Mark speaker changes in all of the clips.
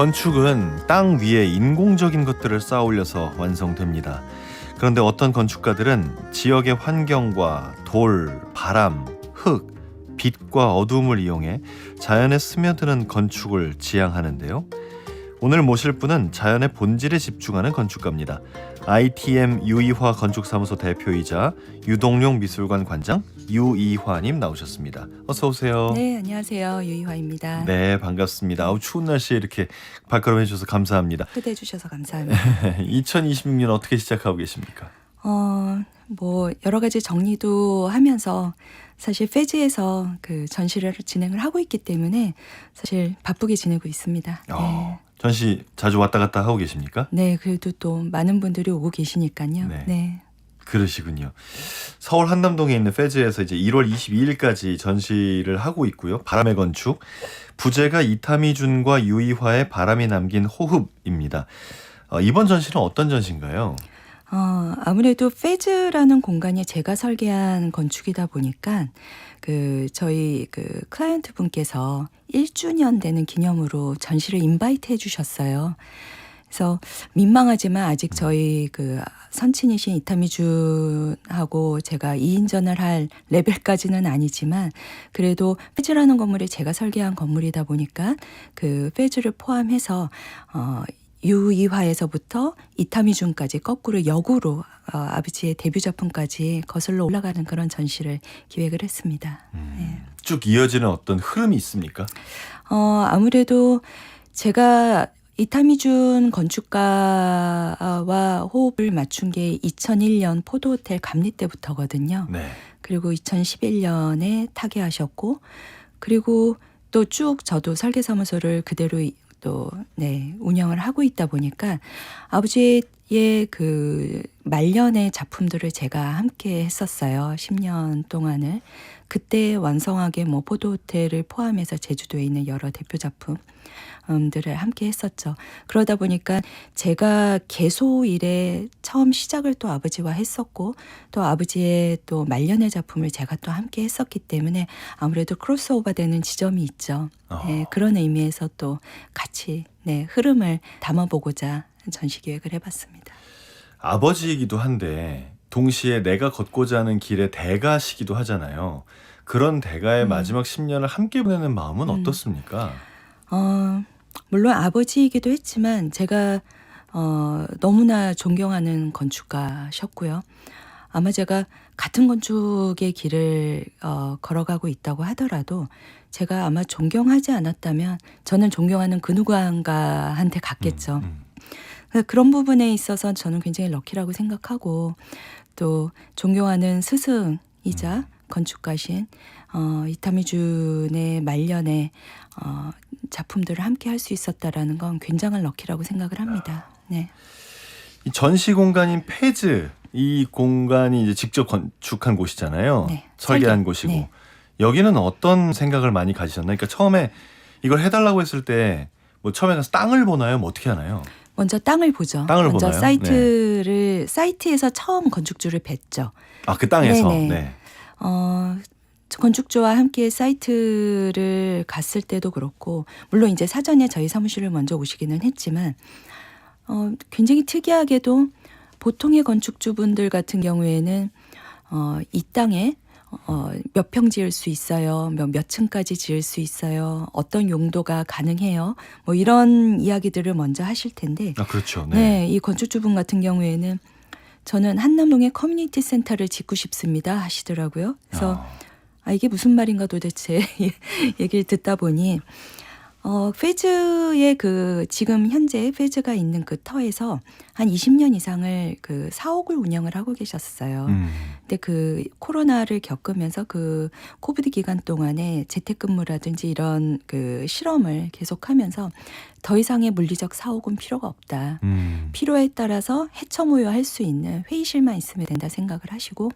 Speaker 1: 건축은 땅 위에 인공적인 것들을 쌓아 올려서 완성됩니다. 그런데 어떤 건축가들은 지역의 환경과 돌, 바람, 흙, 빛과 어둠을 이용해 자연에 스며드는 건축을 지향하는데요. 오늘 모실 분은 자연의 본질에 집중하는 건축가입니다. ITM 유이화 건축사무소 대표이자 유동룡 미술관 관장 유이화님 나오셨습니다. 어서 오세요.
Speaker 2: 네, 안녕하세요. 유이화입니다.
Speaker 1: 네, 반갑습니다. 아우, 추운 날씨에 이렇게 발걸음해 주셔서 감사합니다.
Speaker 2: 초대해 주셔서 감사합니다.
Speaker 1: 2026년 어떻게 시작하고 계십니까?
Speaker 2: 뭐 여러 가지 정리도 하면서 사실 페지에서 그 전시를 진행을 하고 있기 때문에 사실 바쁘게 지내고 있습니다. 네.
Speaker 1: 전시 자주 왔다 갔다 하고 계십니까?
Speaker 2: 네, 그래도 또 많은 분들이 오고 계시니까요.
Speaker 1: 네.
Speaker 2: 네.
Speaker 1: 그러시군요. 서울 한남동에 있는 페즈에서 이제 1월 22일까지 전시를 하고 있고요. 바람의 건축. 부제가 이타미준과 유이화의 바람이 남긴 호흡입니다. 이번 전시는 어떤 전시인가요?
Speaker 2: 아무래도 페즈라는 공간이 제가 설계한 건축이다 보니까 저희 클라이언트 분께서 1주년 되는 기념으로 전시를 인바이트 해 주셨어요. 그래서 민망하지만 아직 저희 선친이신 이타미준하고 제가 2인전을 할 레벨까지는 아니지만 그래도 페즈라는 건물이 제가 설계한 건물이다 보니까 페즈를 포함해서 유이화에서부터 이타미준까지 거꾸로 역으로 아버지의 데뷔 작품까지 거슬러 올라가는 그런 전시를 기획을 했습니다. 네.
Speaker 1: 쭉 이어지는 어떤 흐름이 있습니까?
Speaker 2: 아무래도 제가 이타미준 건축가와 호흡을 맞춘 게 2001년 포도호텔 감리 때부터거든요.
Speaker 1: 네.
Speaker 2: 그리고 2011년에 타계하셨고 그리고 또 쭉 저도 설계사무소를 그대로 운영을 하고 있다 보니까 아버지의 말년의 작품들을 제가 함께 했었어요. 10년 동안을. 그때 완성하게 포도호텔을 포함해서 제주도에 있는 여러 대표 작품들을 함께 했었죠. 그러다 보니까 제가 개소 일에 처음 시작을 또 아버지와 했었고 또 아버지의 또 말년의 작품을 제가 또 함께 했었기 때문에 아무래도 크로스오버 되는 지점이 있죠. 네, 그런 의미에서 또 같이 흐름을 담아보고자 전시 기획을 해봤습니다.
Speaker 1: 아버지이기도 한데 동시에 내가 걷고자 하는 길의 대가시기도 하잖아요. 그런 대가의 마지막 10년을 함께 보내는 마음은 어떻습니까?
Speaker 2: 물론 아버지이기도 했지만 제가 너무나 존경하는 건축가셨고요. 아마 제가 같은 건축의 길을 걸어가고 있다고 하더라도 제가 아마 존경하지 않았다면 저는 존경하는 그 누구한가한테 갔겠죠. 그런 부분에 있어서 저는 굉장히 럭키라고 생각하고 또 존경하는 스승이자 건축가신 이타미준의 말년에 작품들을 함께 할 수 있었다라는 건 굉장한 럭키라고 생각을 합니다. 네.
Speaker 1: 이 전시 공간인 페즈, 이 공간이 이제 직접 건축한 곳이잖아요.
Speaker 2: 네.
Speaker 1: 설계한 곳이고.
Speaker 2: 네.
Speaker 1: 여기는 어떤 생각을 많이 가지셨나요? 그러니까 처음에 이걸 해달라고 했을 때 뭐 처음에 가서 땅을 보나요? 뭐 어떻게 하나요?
Speaker 2: 먼저 땅을 보죠.
Speaker 1: 땅을
Speaker 2: 먼저
Speaker 1: 보나요?
Speaker 2: 사이트에서 처음 건축주를 뵀죠.
Speaker 1: 아, 그 땅에서.
Speaker 2: 네네.
Speaker 1: 네.
Speaker 2: 건축주와 함께 사이트를 갔을 때도 그렇고 물론 이제 사전에 저희 사무실을 먼저 오시기는 했지만 굉장히 특이하게도 보통의 건축주분들 같은 경우에는 이 땅에 몇 평 지을 수 있어요. 몇 층까지 지을 수 있어요. 어떤 용도가 가능해요. 뭐 이런 이야기들을 먼저 하실 텐데
Speaker 1: 아, 그렇죠.
Speaker 2: 네, 이 건축주분 같은 경우에는 저는 한남동에 커뮤니티 센터를 짓고 싶습니다 하시더라고요. 그래서 이게 무슨 말인가 도대체 얘기를 듣다 보니 페즈의 지금 현재 페즈가 있는 그 터에서 한 20년 이상을 사옥을 운영을 하고 계셨어요. 근데 코로나를 겪으면서 코비드 기간 동안에 재택근무라든지 이런 실험을 계속하면서 더 이상의 물리적 사옥은 필요가 없다. 필요에 따라서 해처모여할 수 있는 회의실만 있으면 된다 생각을 하시고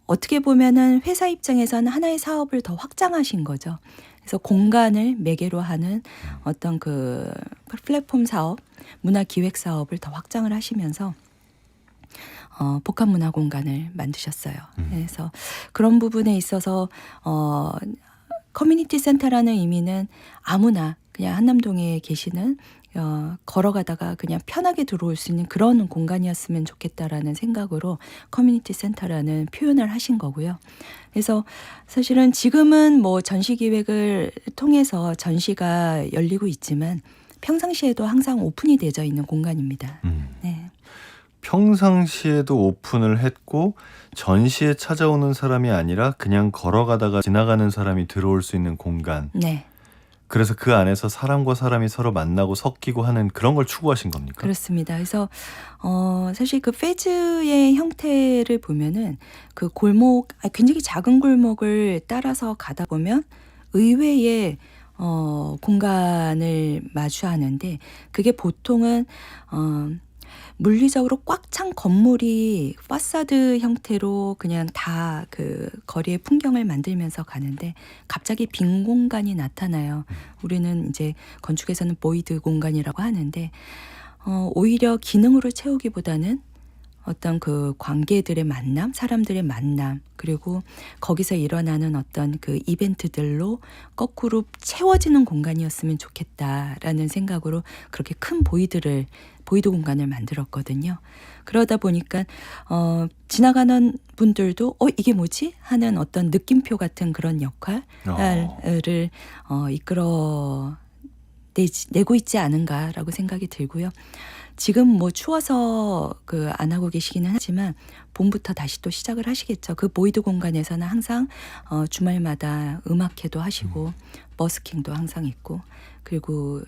Speaker 2: 어떻게 보면은 회사 입장에서는 하나의 사업을 더 확장하신 거죠. 그래서 공간을 매개로 하는 어떤 플랫폼 사업, 문화 기획 사업을 더 확장을 하시면서 복합 문화 공간을 만드셨어요. 그래서 그런 부분에 있어서 커뮤니티 센터라는 의미는 아무나 그냥 한남동에 계시는 걸어가다가 그냥 편하게 들어올 수 있는 그런 공간이었으면 좋겠다라는 생각으로 커뮤니티 센터라는 표현을 하신 거고요. 그래서 사실은 지금은 뭐 전시기획을 통해서 전시가 열리고 있지만 평상시에도 항상 오픈이 되어 있는 공간입니다. 네.
Speaker 1: 평상시에도 오픈을 했고 전시에 찾아오는 사람이 아니라 그냥 걸어가다가 지나가는 사람이 들어올 수 있는 공간.
Speaker 2: 네.
Speaker 1: 그래서 그 안에서 사람과 사람이 서로 만나고 섞이고 하는 그런 걸 추구하신 겁니까?
Speaker 2: 그렇습니다. 그래서 사실 그 페즈의 형태를 보면은 그 골목, 굉장히 작은 골목을 따라서 가다 보면 의외의 공간을 마주하는데 그게 보통은 물리적으로 꽉 찬 건물이 파사드 형태로 그냥 다 그 거리의 풍경을 만들면서 가는데 갑자기 빈 공간이 나타나요. 우리는 이제 건축에서는 보이드 공간이라고 하는데 오히려 기능으로 채우기보다는 어떤 그 관계들의 만남, 사람들의 만남, 그리고 거기서 일어나는 어떤 그 이벤트들로 거꾸로 채워지는 공간이었으면 좋겠다라는 생각으로 그렇게 큰 보이드 공간을 만들었거든요. 그러다 보니까 지나가는 분들도 이게 뭐지? 하는 어떤 느낌표 같은 그런 역할을 내고 있지 않은가라고 생각이 들고요. 지금 뭐 추워서 안 하고 계시기는 하지만 봄부터 다시 또 시작을 하시겠죠. 그 보이드 공간에서는 항상 주말마다 음악회도 하시고 버스킹도 항상 있고 그리고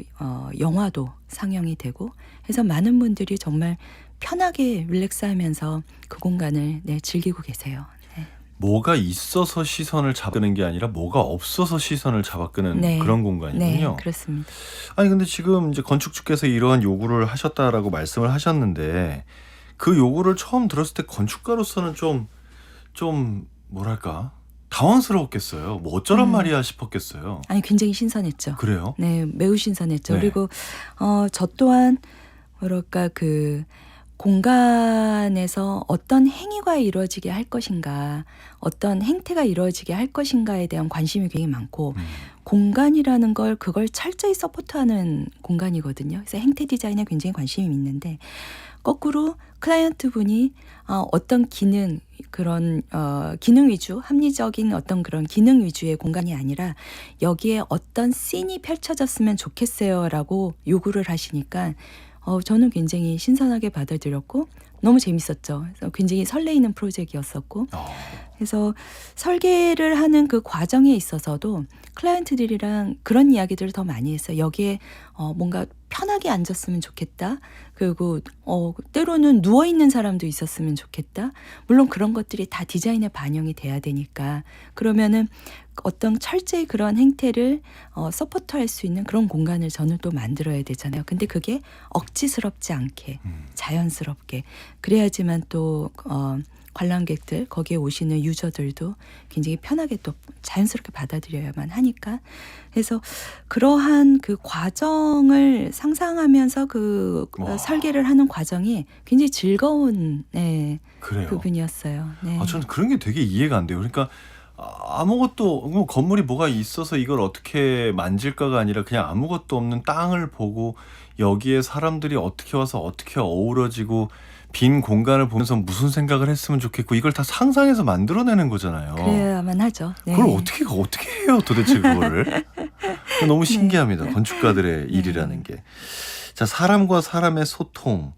Speaker 2: 영화도 상영이 되고 해서 많은 분들이 정말 편하게 릴렉스하면서 그 공간을 즐기고 계세요. 네.
Speaker 1: 뭐가 있어서 시선을 잡는 게 아니라 뭐가 없어서 시선을 잡아끄는
Speaker 2: 네.
Speaker 1: 그런 공간이군요.
Speaker 2: 네, 그렇습니다.
Speaker 1: 아니 근데 지금 이제 건축주께서 이러한 요구를 하셨다라고 말씀을 하셨는데 그 요구를 처음 들었을 때 건축가로서는 좀 뭐랄까 당황스러웠겠어요. 뭐 어쩌란 말이야 싶었겠어요.
Speaker 2: 아니 굉장히 신선했죠.
Speaker 1: 그래요?
Speaker 2: 네, 매우 신선했죠.
Speaker 1: 네.
Speaker 2: 그리고 저 또한 뭐랄까 그 공간에서 어떤 행위가 이루어지게 할 것인가, 어떤 행태가 이루어지게 할 것인가에 대한 관심이 굉장히 많고 공간이라는 그걸 철저히 서포트하는 공간이거든요. 그래서 행태 디자인에 굉장히 관심이 있는데 거꾸로 클라이언트 분이 어떤 기능, 그런 기능 위주, 합리적인 어떤 그런 기능 위주의 공간이 아니라 여기에 어떤 씬이 펼쳐졌으면 좋겠어요라고 요구를 하시니까 저는 굉장히 신선하게 받아들였고 너무 재밌었죠. 그래서 굉장히 설레이는 프로젝트였었고 그래서 설계를 하는 그 과정에 있어서도 클라이언트들이랑 그런 이야기들을 더 많이 했어요. 여기에 뭔가 편하게 앉았으면 좋겠다. 그리고 때로는 누워있는 사람도 있었으면 좋겠다. 물론 그런 것들이 다 디자인에 반영이 돼야 되니까 그러면은 어떤 철저히 그런 행태를 서포트할 수 있는 그런 공간을 저는 또 만들어야 되잖아요. 근데 그게 억지스럽지 않게 자연스럽게 그래야지만 또 관람객들 거기에 오시는 유저들도 굉장히 편하게 또 자연스럽게 받아들여야만 하니까 그래서 그러한 그 과정을 상상하면서 설계를 하는 과정이 굉장히 즐거운
Speaker 1: 그래요.
Speaker 2: 부분이었어요. 네.
Speaker 1: 저는 그런 게 되게 이해가 안 돼요. 그러니까 아무것도 건물이 뭐가 있어서 이걸 어떻게 만질까가 아니라 그냥 아무것도 없는 땅을 보고 여기에 사람들이 어떻게 와서 어떻게 어우러지고 빈 공간을 보면서 무슨 생각을 했으면 좋겠고 이걸 다 상상해서 만들어내는 거잖아요.
Speaker 2: 그래야만 하죠. 네.
Speaker 1: 그걸 어떻게 해요 도대체 그거를. 너무 신기합니다. 건축가들의 일이라는 게. 자, 사람과 사람의 소통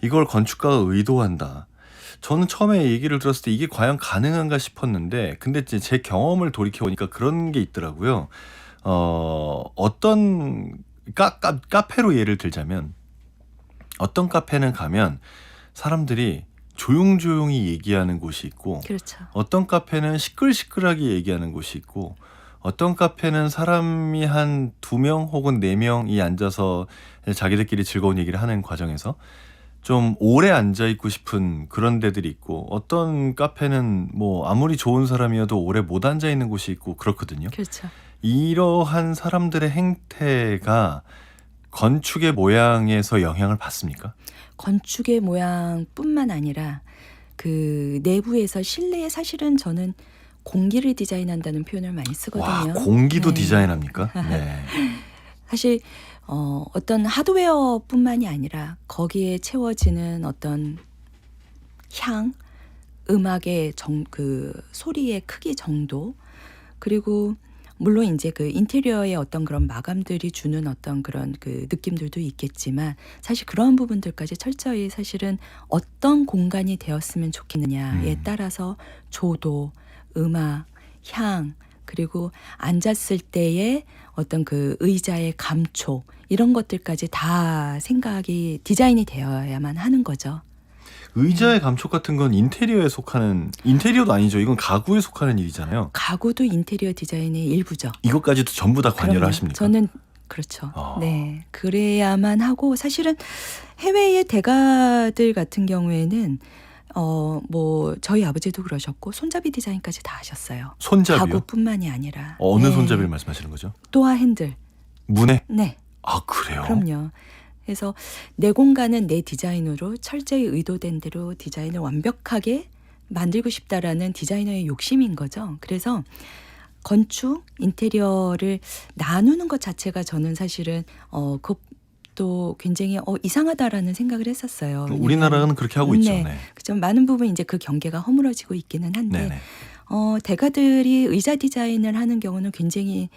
Speaker 1: 이걸 건축가가 의도한다. 저는 처음에 얘기를 들었을 때 이게 과연 가능한가 싶었는데 근데 이제 제 경험을 돌이켜보니까 그런 게 있더라고요. 어떤 카페로 예를 들자면 어떤 카페는 가면 사람들이 조용조용히 얘기하는 곳이 있고
Speaker 2: 그렇죠.
Speaker 1: 어떤 카페는 시끌시끌하게 얘기하는 곳이 있고 어떤 카페는 사람이 한 2명 혹은 4명이 앉아서 자기들끼리 즐거운 얘기를 하는 과정에서 좀 오래 앉아있고 싶은 그런 데들이 있고 어떤 카페는 뭐 아무리 좋은 사람이어도 오래 못 앉아있는 곳이 있고 그렇거든요.
Speaker 2: 그렇죠.
Speaker 1: 이러한 사람들의 행태가 건축의 모양에서 영향을 받습니까?
Speaker 2: 건축의 모양뿐만 아니라 그 내부에서 실내에 사실은 저는 공기를 디자인한다는 표현을 많이 쓰거든요.
Speaker 1: 와, 공기도
Speaker 2: 네.
Speaker 1: 디자인합니까? 네.
Speaker 2: 사실 어떤 하드웨어뿐만이 아니라 거기에 채워지는 어떤 향, 음악의 그 소리의 크기 정도, 그리고 물론 이제 그 인테리어의 어떤 그런 마감들이 주는 어떤 그런 그 느낌들도 있겠지만, 사실 그런 부분들까지 철저히 사실은 어떤 공간이 되었으면 좋겠느냐에 따라서 조도, 음악, 향, 그리고 앉았을 때의 어떤 그 의자의 감촉, 이런 것들까지 다 생각이 디자인이 되어야만 하는 거죠.
Speaker 1: 의자의 감촉 같은 건 인테리어에 속하는, 인테리어도 아니죠. 이건 가구에 속하는 일이잖아요.
Speaker 2: 가구도 인테리어 디자인의 일부죠.
Speaker 1: 이것까지도 전부 다 관여를
Speaker 2: 그럼요.
Speaker 1: 하십니까?
Speaker 2: 저는 그렇죠.
Speaker 1: 아.
Speaker 2: 네, 그래야만 하고, 사실은 해외의 대가들 같은 경우에는 뭐 저희 아버지도 그러셨고 손잡이 디자인까지 다 하셨어요.
Speaker 1: 손잡이요?
Speaker 2: 가구뿐만이 아니라.
Speaker 1: 어느
Speaker 2: 네.
Speaker 1: 손잡이를 말씀하시는 거죠?
Speaker 2: 도어 핸들.
Speaker 1: 문에?
Speaker 2: 네.
Speaker 1: 아, 그래요?
Speaker 2: 그럼요. 그래서 내 공간은 내 디자인으로 철저히 의도된 대로 디자인을 완벽하게 만들고 싶다라는 디자이너의 욕심인 거죠. 그래서 건축, 인테리어를 나누는 것 자체가 저는 사실은 그것도 굉장히 이상하다라는 생각을 했었어요.
Speaker 1: 우리나라는 그렇게 하고 있죠.
Speaker 2: 네.
Speaker 1: 네.
Speaker 2: 그좀 많은 부분 이제 그 경계가 허물어지고 있기는 한데,
Speaker 1: 네네.
Speaker 2: 대가들이 의자 디자인을 하는 경우는 굉장히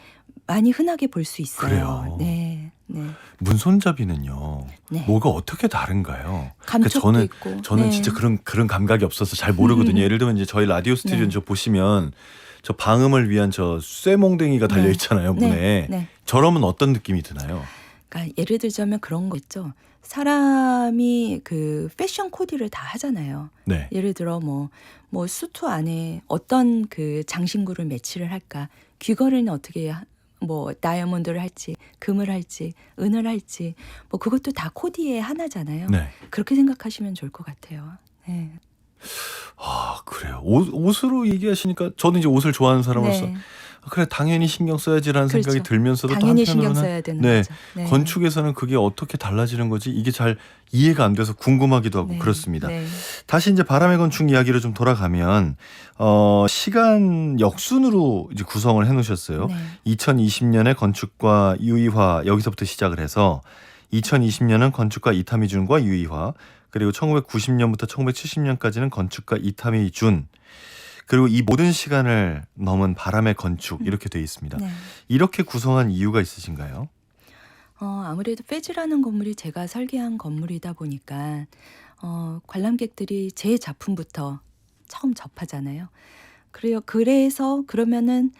Speaker 2: 많이 흔하게 볼 수 있어요.
Speaker 1: 그래요?
Speaker 2: 네, 네,
Speaker 1: 문 손잡이는요.
Speaker 2: 네.
Speaker 1: 뭐가 어떻게 다른가요?
Speaker 2: 감촉도
Speaker 1: 저는
Speaker 2: 있고.
Speaker 1: 저는
Speaker 2: 네.
Speaker 1: 진짜 그런 감각이 없어서 잘 모르거든요. 예를 들면 이제 저희 라디오 스튜디오
Speaker 2: 네.
Speaker 1: 저 보시면 저 방음을 위한 저 쇠몽댕이가 달려
Speaker 2: 네.
Speaker 1: 있잖아요, 문에.
Speaker 2: 네, 네.
Speaker 1: 저러면 어떤 느낌이 드나요?
Speaker 2: 그러니까 예를 들자면 그런 거 있죠. 사람이 그 패션 코디를 다 하잖아요.
Speaker 1: 네.
Speaker 2: 예를 들어 뭐 수트 안에 어떤 그 장신구를 매치를 할까, 귀걸이는 어떻게 뭐 다이아몬드를 할지, 금을 할지, 은을 할지, 뭐 그것도 다 코디의 하나잖아요.
Speaker 1: 네.
Speaker 2: 그렇게 생각하시면 좋을 것 같아요. 네.
Speaker 1: 아, 그래요. 옷으로 얘기하시니까 저는 이제 옷을 좋아하는 사람으로서
Speaker 2: 네.
Speaker 1: 그래 당연히 신경 써야지라는
Speaker 2: 그렇죠.
Speaker 1: 생각이 들면서도 또
Speaker 2: 당연히 신경
Speaker 1: 한편으로는
Speaker 2: 써야 되는
Speaker 1: 네,
Speaker 2: 거죠. 네.
Speaker 1: 건축에서는 그게 어떻게 달라지는 거지 이게 잘 이해가 안 돼서 궁금하기도 하고
Speaker 2: 네.
Speaker 1: 그렇습니다.
Speaker 2: 네.
Speaker 1: 다시 이제 바람의 건축 이야기로 좀 돌아가면 시간 역순으로 이제 구성을 해놓으셨어요.
Speaker 2: 네.
Speaker 1: 2020년에 건축가 유이화 여기서부터 시작을 해서 2020년은 건축가 이타미준과 유이화, 그리고 1990년부터 1970년까지는 건축가 이타미준, 그리고 이 모든 시간을 넘은 바람의 건축 이렇게 돼 있습니다.
Speaker 2: 네.
Speaker 1: 이렇게 구성한 이유가 있으신가요?
Speaker 2: 아무래도 페즈라는 건물이 제가 설계한 건물이다 보니까 관람객들이 제 작품부터 처음 접하잖아요. 그래서 그러면은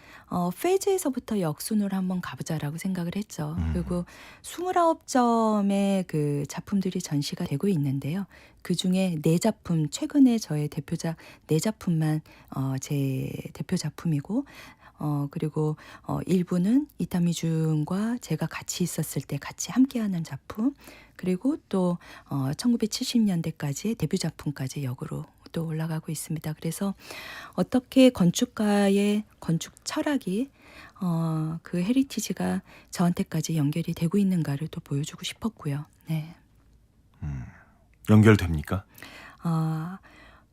Speaker 2: 페즈에서부터 역순으로 한번 가보자라고 생각을 했죠. 그리고 29점의 그 작품들이 전시가 되고 있는데요. 그 중에 4작품, 최근에 저의 대표작 4작품만 제 대표 작품이고, 그리고 일부는 이타미준과 제가 같이 있었을 때 같이 함께하는 작품, 그리고 또 1970년대까지의 데뷔 작품까지 역으로 또 올라가고 있습니다. 그래서 어떻게 건축가의 건축 철학이 그 헤리티지가 저한테까지 연결이 되고 있는가를 또 보여주고 싶었고요. 네.
Speaker 1: 연결됩니까?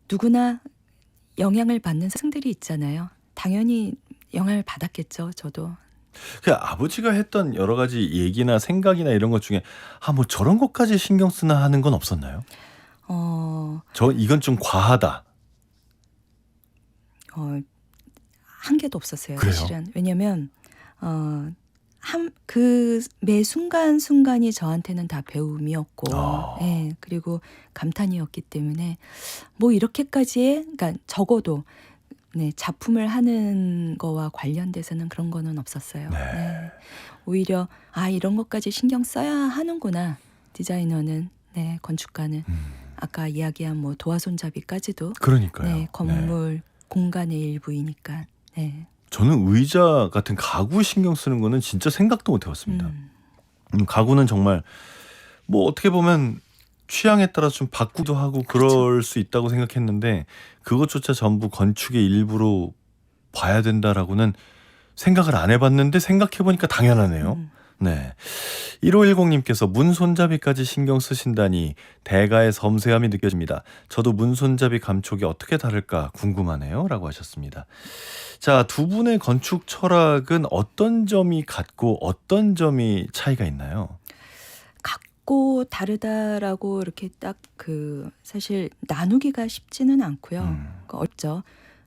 Speaker 2: 누구나 영향을 받는 스승들이 있잖아요. 당연히 영향을 받았겠죠. 저도.
Speaker 1: 그 아버지가 했던 여러 가지 얘기나 생각이나 이런 것 중에 뭐 저런 것까지 신경 쓰나 하는 건 없었나요? 이건 좀 과하다.
Speaker 2: 한 개도 없었어요.
Speaker 1: 그래요?
Speaker 2: 사실은. 왜냐면 그 매 순간순간이 저한테는 다 배움이었고, 예, 그리고 감탄이었기 때문에 뭐 이렇게까지의, 그러니까 적어도 네, 작품을 하는 거와 관련돼서는 그런 거는 없었어요.
Speaker 1: 네.
Speaker 2: 네. 오히려 이런 것까지 신경 써야 하는구나. 디자이너는, 네, 건축가는. 아까 이야기한 뭐 도화 손잡이까지도
Speaker 1: 그러니까요.
Speaker 2: 네, 건물 공간의 일부이니까. 네.
Speaker 1: 저는 의자 같은 가구 신경 쓰는 거는 진짜 생각도 못 해봤습니다. 가구는 정말 뭐 어떻게 보면 취향에 따라 좀 바꾸도 하고 그럴 수 있다고 생각했는데 그것조차 전부 건축의 일부로 봐야 된다라고는 생각을 안 해봤는데 생각해보니까 당연하네요. 네. 1510님께서 문 손잡이까지 신경 쓰신다니 대가의 섬세함이 느껴집니다. 저도 문 손잡이 감촉이 어떻게 다를까 궁금하네요. 라고 하셨습니다. 자, 두 분의 건축 철학은 어떤 점이 같고 어떤 점이 차이가 있나요?
Speaker 2: 같고 다르다라고 이렇게 딱 사실 나누기가 쉽지는 않고요. 어렵죠.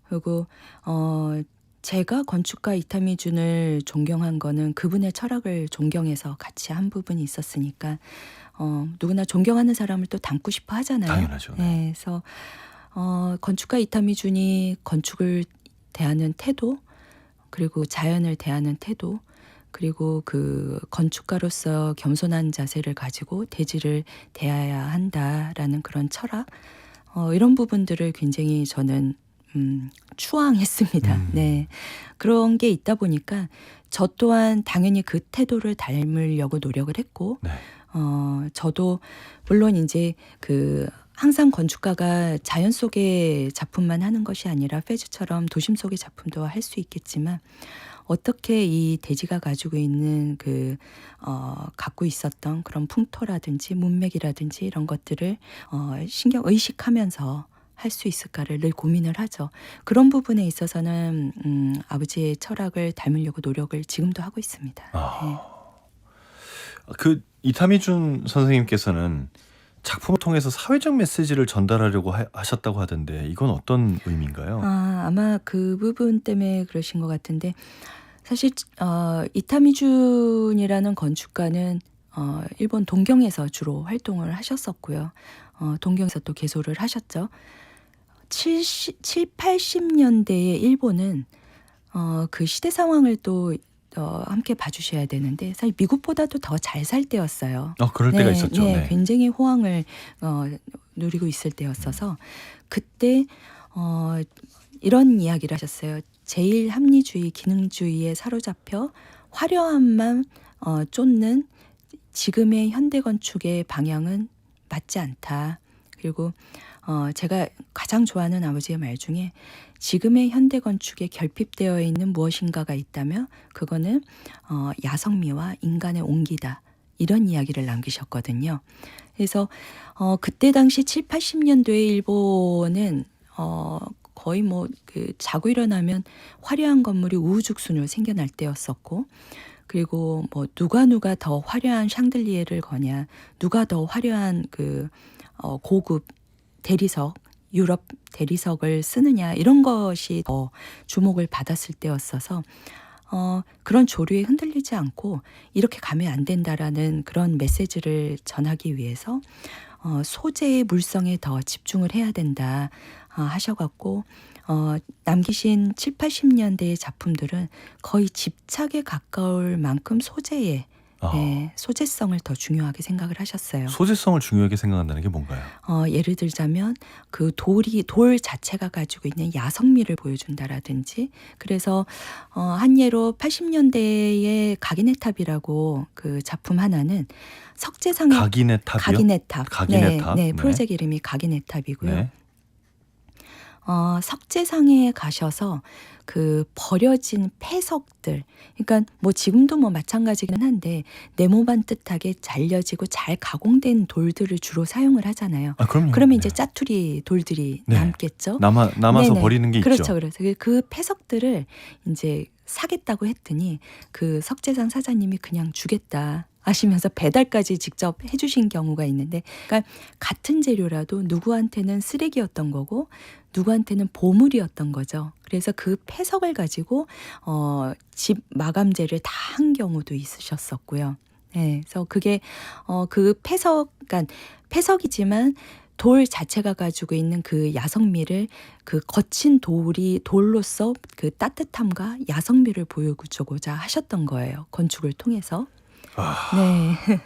Speaker 2: 그리고 제가 건축가 이타미준을 존경한 거는 그분의 철학을 존경해서 같이 한 부분이 있었으니까 누구나 존경하는 사람을 또 닮고 싶어 하잖아요.
Speaker 1: 당연하죠. 네.
Speaker 2: 네, 그래서 건축가 이타미준이 건축을 대하는 태도, 그리고 자연을 대하는 태도, 그리고 그 건축가로서 겸손한 자세를 가지고 대지를 대해야 한다라는 그런 철학, 이런 부분들을 굉장히 저는 추앙했습니다. 네. 그런 게 있다 보니까 저 또한 당연히 그 태도를 닮으려고 노력을 했고,
Speaker 1: 네.
Speaker 2: 저도 물론 이제 항상 건축가가 자연 속의 작품만 하는 것이 아니라 페즈처럼 도심 속의 작품도 할 수 있겠지만, 어떻게 이 대지가 가지고 있는 갖고 있었던 그런 풍토라든지 문맥이라든지 이런 것들을 의식하면서 할 수 있을까를 늘 고민을 하죠. 그런 부분에 있어서는 아버지의 철학을 닮으려고 노력을 지금도 하고 있습니다. 네.
Speaker 1: 그 이타미준 선생님께서는 작품을 통해서 사회적 메시지를 전달하려고 하셨다고 하던데 이건 어떤 의미인가요?
Speaker 2: 아마 그 부분 때문에 그러신 것 같은데, 사실 이타미준이라는 건축가는 일본 동경에서 주로 활동을 하셨었고요. 동경에서 또 개소를 하셨죠. 80년대의 일본은 그 시대 상황을 또 함께 봐주셔야 되는데, 사실 미국보다도 더 잘 살 때였어요.
Speaker 1: 그럴 때가 있었죠.
Speaker 2: 네,
Speaker 1: 네.
Speaker 2: 굉장히 호황을 누리고 있을 때였어서 그때 이런 이야기를 하셨어요. 제일 합리주의, 기능주의에 사로잡혀 화려함만 쫓는 지금의 현대 건축의 방향은 맞지 않다. 그리고 제가 가장 좋아하는 아버지의 말 중에 지금의 현대 건축에 결핍되어 있는 무엇인가가 있다면 그거는 야성미와 인간의 온기다. 이런 이야기를 남기셨거든요. 그래서 그때 당시 7, 80년도의 일본은 거의 자고 일어나면 화려한 건물이 우후죽순으로 생겨날 때였었고, 그리고 누가 더 화려한 샹들리에를 거냐, 누가 더 화려한 고급 대리석, 유럽 대리석을 쓰느냐, 이런 것이 더 주목을 받았을 때였어서 그런 조류에 흔들리지 않고 이렇게 가면 안 된다라는 그런 메시지를 전하기 위해서 소재의 물성에 더 집중을 해야 된다 하셔갖고 남기신 7, 80년대의 작품들은 거의 집착에 가까울 만큼 소재에 소재성을 더 중요하게 생각을 하셨어요.
Speaker 1: 소재성을 중요하게 생각한다는 게 뭔가요?
Speaker 2: 예를 들자면 돌 자체가 가지고 있는 야성미를 보여준다라든지, 그래서 한 예로 80년대의 각인의 탑이라고 그 작품 하나는 석재상의
Speaker 1: 각인의 탑이요?
Speaker 2: 각인의 탑.
Speaker 1: 각인의 탑.
Speaker 2: 네, 프로젝트 이름이 각인의 탑이고요.
Speaker 1: 네.
Speaker 2: 석재상에 가셔서 버려진 폐석들, 그러니까 지금도 마찬가지긴 한데 네모반 뜻하게 잘려지고 잘 가공된 돌들을 주로 사용을 하잖아요.
Speaker 1: 그럼요.
Speaker 2: 그러면
Speaker 1: 네.
Speaker 2: 이제 짜투리 돌들이
Speaker 1: 네.
Speaker 2: 남겠죠.
Speaker 1: 남아서
Speaker 2: 네네.
Speaker 1: 버리는 게
Speaker 2: 그렇죠,
Speaker 1: 있죠.
Speaker 2: 그래서 그 폐석들을 이제 사겠다고 했더니 그 석재상 사장님이 그냥 주겠다 하시면서 배달까지 직접 해주신 경우가 있는데, 그러니까 같은 재료라도 누구한테는 쓰레기였던 거고 누구한테는 보물이었던 거죠. 그래서 그 폐석을 가지고 집 마감재를 다 한 경우도 있으셨었고요. 네, 그래서 그게 그러니까 폐석이지만 돌 자체가 가지고 있는 그 야성미를, 그 거친 돌로서 그 따뜻함과 야성미를 보여주고자 하셨던 거예요. 건축을 통해서. 네.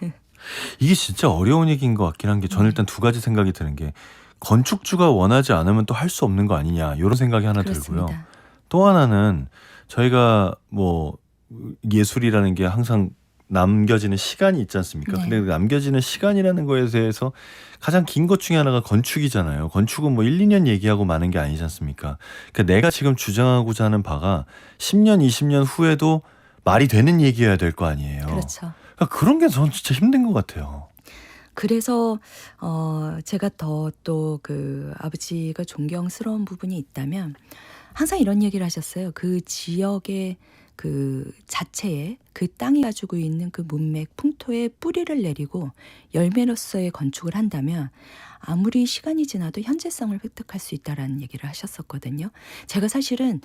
Speaker 1: 이게 진짜 어려운 얘기인 것 같긴 한 게, 저는 일단 두 가지 생각이 드는 게, 건축주가 원하지 않으면 또 할 수 없는 거 아니냐, 이런 생각이 하나
Speaker 2: 그렇습니다.
Speaker 1: 들고요. 또 하나는 저희가 예술이라는 게 항상 남겨지는 시간이 있지 않습니까?
Speaker 2: 네.
Speaker 1: 근데 그 남겨지는 시간이라는 거에 대해서 가장 긴 것 중에 하나가 건축이잖아요. 건축은 1, 2년 얘기하고 마는 게 아니지 않습니까? 그러니까 내가 지금 주장하고자 하는 바가 10년, 20년 후에도 말이 되는 얘기여야 될 거 아니에요.
Speaker 2: 그렇죠.
Speaker 1: 그러니까 그런 게 전 진짜 힘든 것 같아요.
Speaker 2: 그래서 제가 더 또 그 아버지가 존경스러운 부분이 있다면 항상 이런 얘기를 하셨어요. 그 지역의 그 자체에 그 땅이 가지고 있는 그 문맥, 풍토에 뿌리를 내리고 열매로서의 건축을 한다면 아무리 시간이 지나도 현재성을 획득할 수 있다라는 얘기를 하셨었거든요. 제가 사실은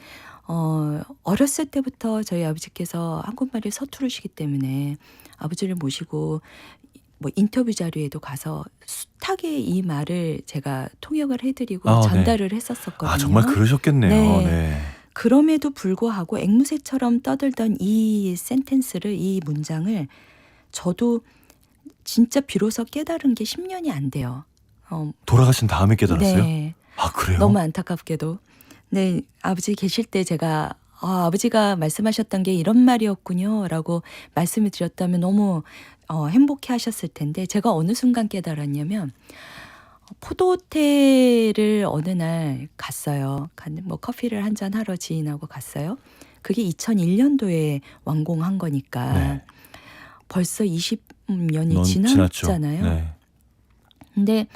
Speaker 2: 어렸을 때부터 저희 아버지께서 한국말이 서투르시기 때문에 아버지를 모시고 뭐 인터뷰 자료에도 가서 숱하게 이 말을 제가 통역을 해드리고
Speaker 1: 네.
Speaker 2: 전달을 했었었거든요.
Speaker 1: 아, 정말 그러셨겠네요.
Speaker 2: 네.
Speaker 1: 네.
Speaker 2: 그럼에도 불구하고 앵무새처럼 떠들던 이 센텐스를, 이 문장을 저도 진짜 비로소 깨달은 게 10년이 안 돼요.
Speaker 1: 돌아가신 다음에 깨달았어요?
Speaker 2: 네.
Speaker 1: 아, 그래요?
Speaker 2: 너무 안타깝게도. 네, 아버지 계실 때 제가 아버지가 말씀하셨던 게 이런 말이었군요 라고 말씀을 드렸다면 너무 행복해 하셨을 텐데, 제가 어느 순간 깨달았냐면 포도호텔을 어느 날 갔어요. 뭐 커피를 한잔 하러 지인하고 갔어요. 그게 2001년도에 완공한 거니까
Speaker 1: 네.
Speaker 2: 벌써 20년이
Speaker 1: 지났죠.
Speaker 2: 지났잖아요.
Speaker 1: 네.
Speaker 2: 근데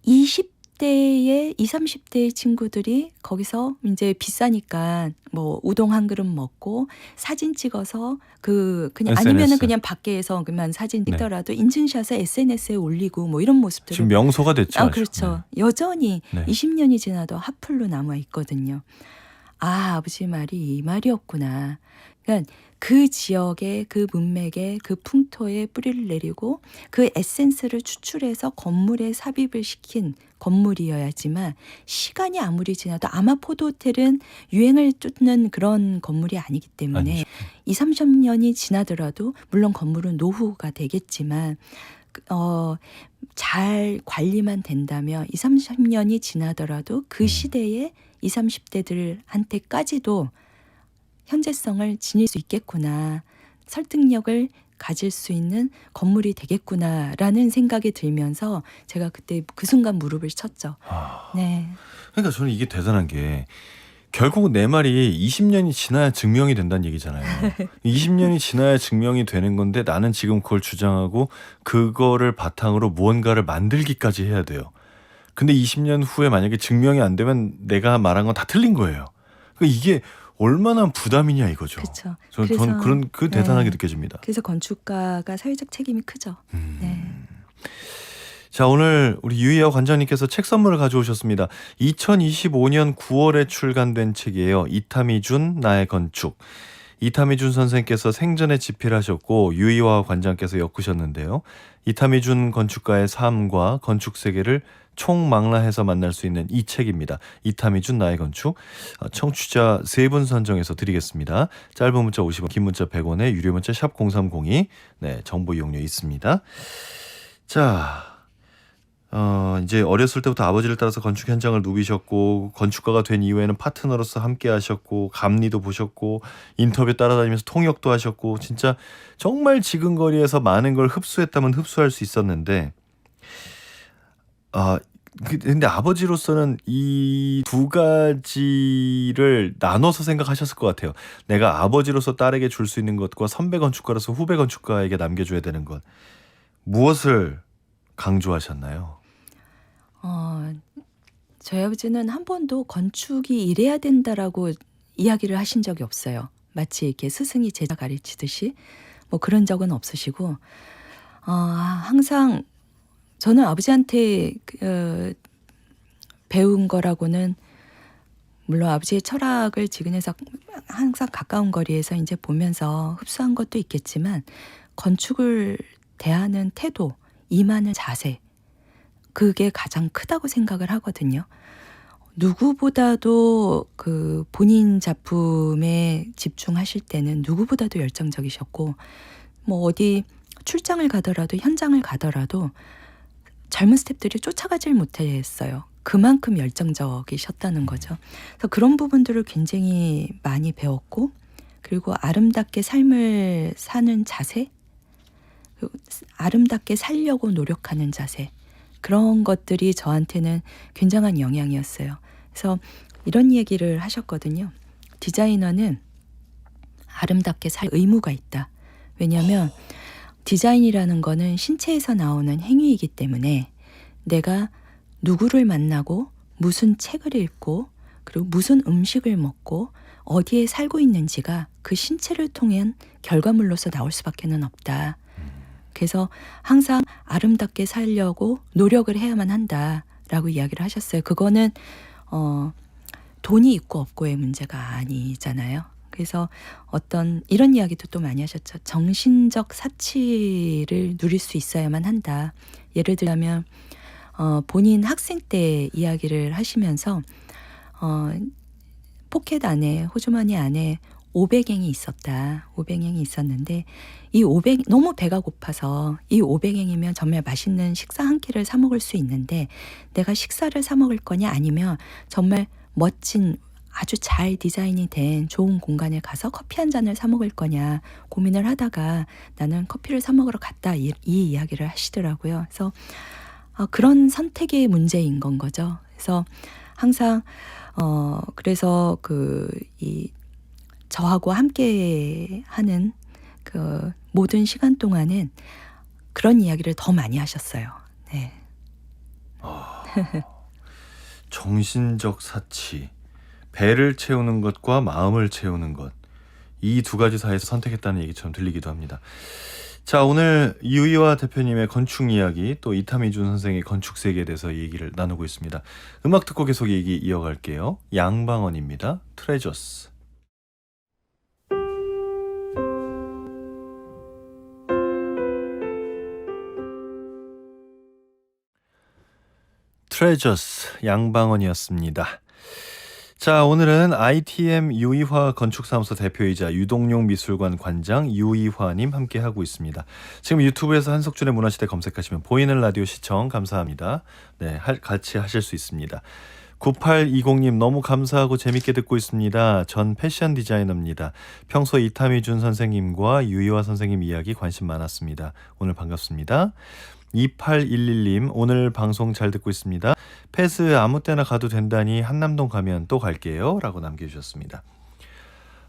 Speaker 2: 20대의 20, 30대의 친구들이 거기서 이제 비싸니까 뭐 우동 한 그릇 먹고 사진 찍어서 그냥
Speaker 1: SNS.
Speaker 2: 아니면은 그냥 밖에서 그만 사진
Speaker 1: 네.
Speaker 2: 찍더라도 인증샷을 SNS에 올리고 뭐 이런 모습들을
Speaker 1: 지금 명소가 됐죠. 아주.
Speaker 2: 그렇죠. 여전히
Speaker 1: 네.
Speaker 2: 20년이 지나도 핫플로 남아 있거든요. 아, 아버지 말이 이 말이었구나. 그러니까 그 지역의 그 문맥에 그 풍토에 뿌리를 내리고 그 에센스를 추출해서 건물에 삽입을 시킨 건물이어야지만, 시간이 아무리 지나도 아마 포도호텔은 유행을 쫓는 그런 건물이 아니기 때문에
Speaker 1: 아니죠.
Speaker 2: 20, 30년이 지나더라도 물론 건물은 노후가 되겠지만 잘 관리만 된다면 20, 30년이 지나더라도 그 시대의 20, 30대들한테까지도 현재성을 지닐 수 있겠구나, 설득력을 가질 수 있는 건물이 되겠구나라는 생각이 들면서 제가 그때 그 순간 무릎을 쳤죠. 네.
Speaker 1: 그러니까 저는 이게 대단한 게, 결국은 내 말이 20년이 지나야 증명이 된다는 얘기잖아요. 20년이 지나야 증명이 되는 건데 나는 지금 그걸 주장하고 그거를 바탕으로 무언가를 만들기까지 해야 돼요. 근데 20년 후에 만약에 증명이 안 되면 내가 말한 건 다 틀린 거예요. 그러니까 이게 얼마나 부담이냐 이거죠.
Speaker 2: 그렇죠.
Speaker 1: 저는 그런 그 대단하게
Speaker 2: 네.
Speaker 1: 느껴집니다.
Speaker 2: 그래서 건축가가 사회적 책임이 크죠. 네.
Speaker 1: 자, 오늘 우리 유희아 관장님께서 책 선물을 가져오셨습니다. 2025년 9월에 출간된 책이에요. 이타미준 나의 건축. 이타미준 선생께서 생전에 집필하셨고 유희아 관장께서 엮으셨는데요. 이타미준 건축가의 삶과 건축 세계를 총망라해서 만날 수 있는 이 책입니다. 이타미준 나의 건축. 청취자 3분 선정해서 드리겠습니다. 짧은 문자 50원, 긴 문자 100원에 유료 문자 샵 0302. 네, 정보 이용료 있습니다. 자, 이제 어렸을 때부터 아버지를 따라서 건축 현장을 누비셨고, 건축가가 된 이후에는 파트너로서 함께 하셨고, 감리도 보셨고, 인터뷰 따라다니면서 통역도 하셨고, 진짜 정말 지근거리에서 많은 걸 흡수했다면 흡수할 수 있었는데, 근데 아버지로서는 이 두 가지를 나눠서 생각하셨을 것 같아요. 내가 아버지로서 딸에게 줄 수 있는 것과 선배 건축가로서 후배 건축가에게 남겨줘야 되는 것. 무엇을 강조하셨나요?
Speaker 2: 저희 아버지는 한 번도 건축이 이래야 된다라고 이야기를 하신 적이 없어요. 마치 이렇게 스승이 제자 가르치듯이 뭐 그런 적은 없으시고, 항상 저는 아버지한테 배운 거라고는, 물론 아버지의 철학을 지근해서 항상 가까운 거리에서 이제 보면서 흡수한 것도 있겠지만, 건축을 대하는 태도, 임하는 자세, 그게 가장 크다고 생각을 하거든요. 누구보다도 그 본인 작품에 집중하실 때는 누구보다도 열정적이셨고, 뭐 어디 출장을 가더라도 현장을 가더라도 젊은 스태프들이 쫓아가질 못했어요. 그만큼 열정적이셨다는 거죠. 그래서 그런 부분들을 굉장히 많이 배웠고, 그리고 아름답게 삶을 사는 자세, 아름답게 살려고 노력하는 자세, 그런 것들이 저한테는 굉장한 영향이었어요. 그래서 이런 얘기를 하셨거든요. 디자이너는 아름답게 살 의무가 있다. 왜냐하면 디자인이라는 거는 신체에서 나오는 행위이기 때문에 내가 누구를 만나고 무슨 책을 읽고 그리고 무슨 음식을 먹고 어디에 살고 있는지가 그 신체를 통한 결과물로서 나올 수밖에는 없다. 그래서 항상 아름답게 살려고 노력을 해야만 한다라고 이야기를 하셨어요. 그거는 돈이 있고 없고의 문제가 아니잖아요. 그래서 어떤 이런 이야기도 또 많이 하셨죠. 정신적 사치를 누릴 수 있어야만 한다. 예를 들자면 본인 학생 때 이야기를 하시면서 포켓 안에 호주머니 안에 500행이 있었다. 500행이 있었는데 이 500 너무 배가 고파서 이 500행이면 정말 맛있는 식사 한 끼를 사 먹을 수 있는데 내가 식사를 사 먹을 거냐 아니면 정말 멋진 아주 잘 디자인이 된 좋은 공간에 가서 커피 한 잔을 사 먹을 거냐 고민을 하다가 나는 커피를 사 먹으러 갔다 이 이야기를 하시더라고요. 그래서 그런 선택의 문제인 건 거죠. 그래서 항상 그래서 이 저하고 함께 하는 그 모든 시간 동안은 그런 이야기를 더 많이 하셨어요. 네.
Speaker 1: 정신적 사치, 배를 채우는 것과 마음을 채우는 것, 이 두 가지 사이에서 선택했다는 얘기처럼 들리기도 합니다. 자, 오늘 유이와 대표님의 건축 이야기, 또 이타미준 선생의 건축 세계에 대해서 얘기를 나누고 있습니다. 음악 듣고 계속 얘기 이어갈게요. 양방언입니다. 트레저스. 트레저스 양방언이었습니다. 자, 오늘은 ITM 유이화 건축사무소 대표이자 유동용 미술관 관장 유이화님 함께하고 있습니다. 지금 유튜브에서 한석준의 문화시대 검색하시면 보이는 라디오 시청 감사합니다. 네, 같이 하실 수 있습니다. 9820님 너무 감사하고 재밌게 듣고 있습니다. 전 패션 디자이너입니다. 평소 이타미준 선생님과 유이화 선생님 이야기 관심 많았습니다. 오늘 반갑습니다. 2811님 오늘 방송 잘 듣고 있습니다. 패스 아무 때나 가도 된다니 한남동 가면 또 갈게요 라고 남겨주셨습니다.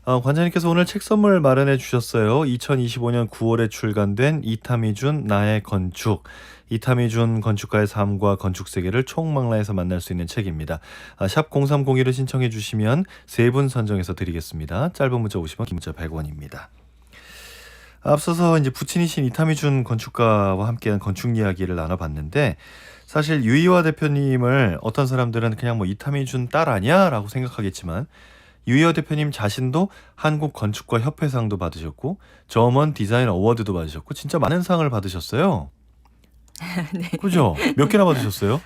Speaker 1: 관장님께서 오늘 책 선물 마련해 주셨어요. 2025년 9월에 출간된 이타미준 나의 건축, 이타미준 건축가의 삶과 건축 세계를 총망라해서 만날 수 있는 책입니다. 샵 0301을 신청해 주시면 3분 선정해서 드리겠습니다. 짧은 문자 50원, 긴 문자 100원입니다. 앞서서 이제 부친이신 이타미준 건축가와 함께한 건축 이야기를 나눠봤는데, 사실 유이화 대표님을 어떤 사람들은 그냥 뭐 이타미준 딸 아니야? 라고 생각하겠지만, 유이화 대표님 자신도 한국 건축가 협회상도 받으셨고 저먼 디자인 어워드도 받으셨고 진짜 많은 상을 받으셨어요.
Speaker 2: 네.
Speaker 1: 그죠? 몇 개나 받으셨어요?